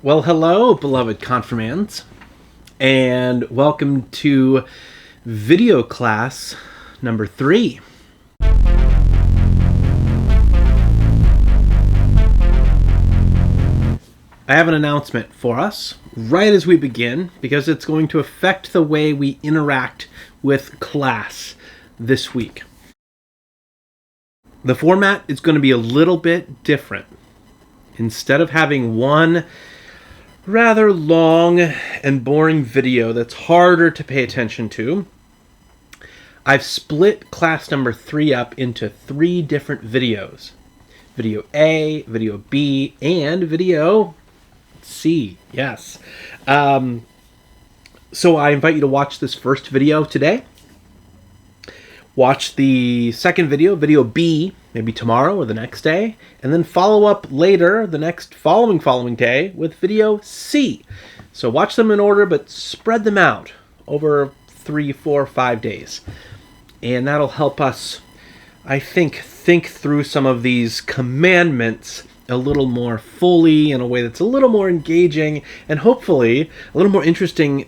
Well, hello, beloved Confirmands, and welcome to video class number 3. I have an announcement for us right as we begin because it's going to affect the way we interact with class this week. The format is going to be a little bit different. Instead of having one rather long and boring video that's harder to pay attention to, I've split class number 3 up into 3 different videos. Video A, video B, and video C. Yes. So I invite you to watch this first video today. Watch the second video, video B, maybe tomorrow or the next day, and then follow up later, the next following day, with video C. So watch them in order, but spread them out over 3, 4, 5 days. And that'll help us, I think through some of these commandments a little more fully, in a way that's a little more engaging, and hopefully a little more interesting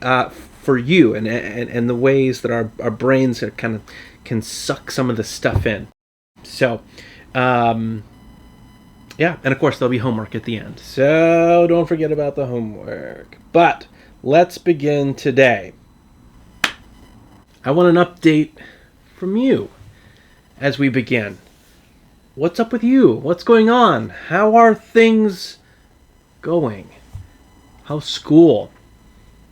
for you, and the ways that our brains are kind of can suck some of the stuff in. So, yeah, and of course there'll be homework at the end. So don't forget about the homework. But let's begin today. I want an update from you as we begin. What's up with you? What's going on? How are things going? How's school?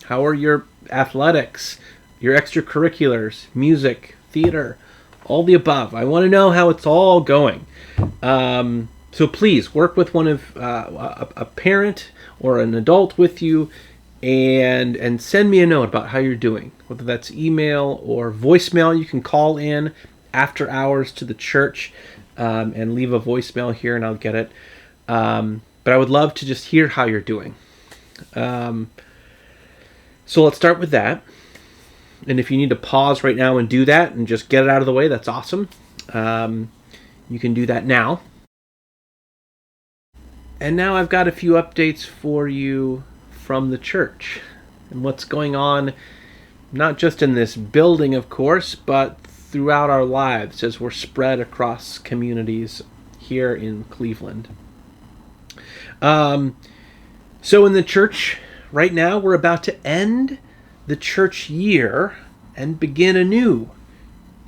How are your athletics, your extracurriculars, music, theater, all the above? I want to know how it's all going. So please work with one of a parent or an adult with you, and send me a note about how you're doing. Whether that's email or voicemail, you can call in after hours to the church and leave a voicemail here, and I'll get it. But I would love to just hear how you're doing. So let's start with that. And if you need to pause right now and do that and just get it out of the way, that's awesome. You can do that now. And now I've got a few updates for you from the church and what's going on, not just in this building, of course, but throughout our lives as we're spread across communities here in Cleveland. So in the church right now, we're about to end the church year and begin a new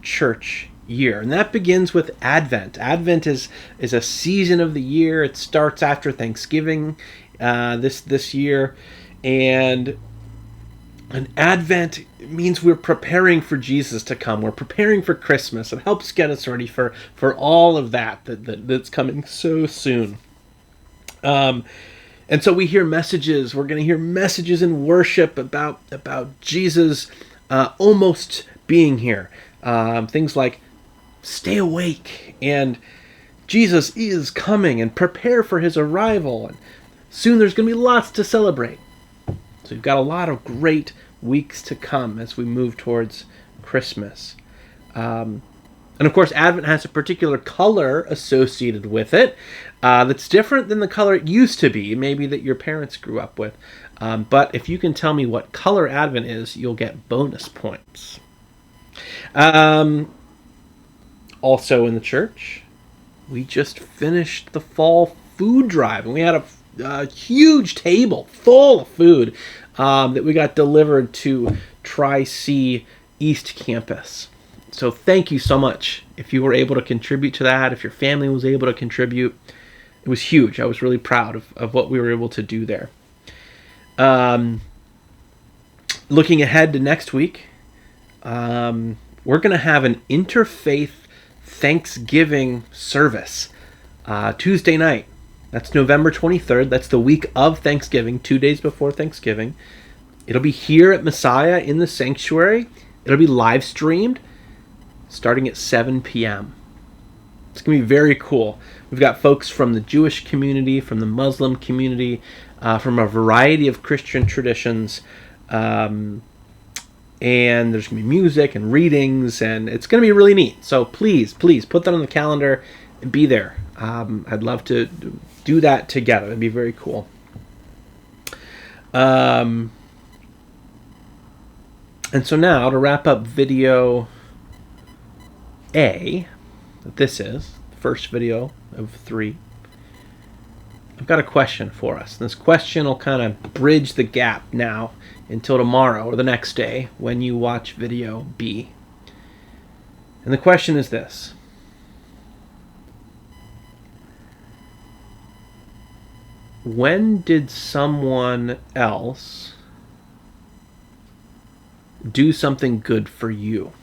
church year, and that begins with Advent. Advent is a season of the year. It starts after Thanksgiving this year, and Advent means we're preparing for Jesus to come. We're preparing for Christmas. It helps get us ready for all of that's coming so soon. And so we hear messages. We're going to hear messages in worship about Jesus almost being here. Things like stay awake and Jesus is coming and prepare for his arrival. And soon there's going to be lots to celebrate. So we've got a lot of great weeks to come as we move towards Christmas. And of course, Advent has a particular color associated with it that's different than the color it used to be, maybe that your parents grew up with. But if you can tell me what color Advent is, you'll get bonus points. Also in the church, we just finished the fall food drive, and we had a huge table full of food that we got delivered to Tri-C East Campus. So thank you so much if you were able to contribute to that, if your family was able to contribute. It was huge. I was really proud of what we were able to do there. Looking ahead to next week, we're going to have an interfaith Thanksgiving service Tuesday night. That's November 23rd. That's the week of Thanksgiving, 2 days before Thanksgiving. It'll be here at Messiah in the sanctuary. It'll be live streamed starting at 7 p.m. It's going to be very cool. We've got folks from the Jewish community, from the Muslim community, from a variety of Christian traditions. And there's going to be music and readings, and it's going to be really neat. So please put that on the calendar and be there. I'd love to do that together. It'd be very cool. And so now, to wrap up video A, that this is, the first video of 3, I've got a question for us. This question will kind of bridge the gap now until tomorrow or the next day when you watch video B. And the question is this. When did someone else do something good for you?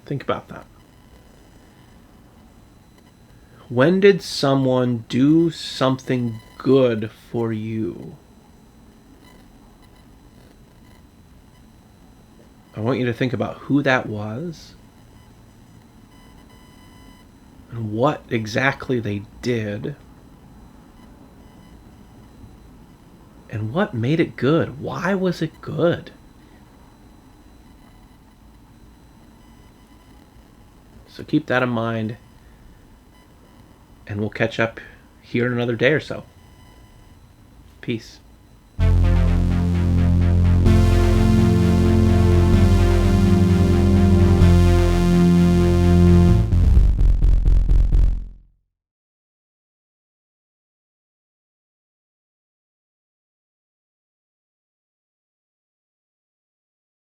Think about that. When did someone do something good for you? I want you to think about who that was and what exactly they did and what made it good. Why was it good? So keep that in mind, and we'll catch up here in another day or so. Peace.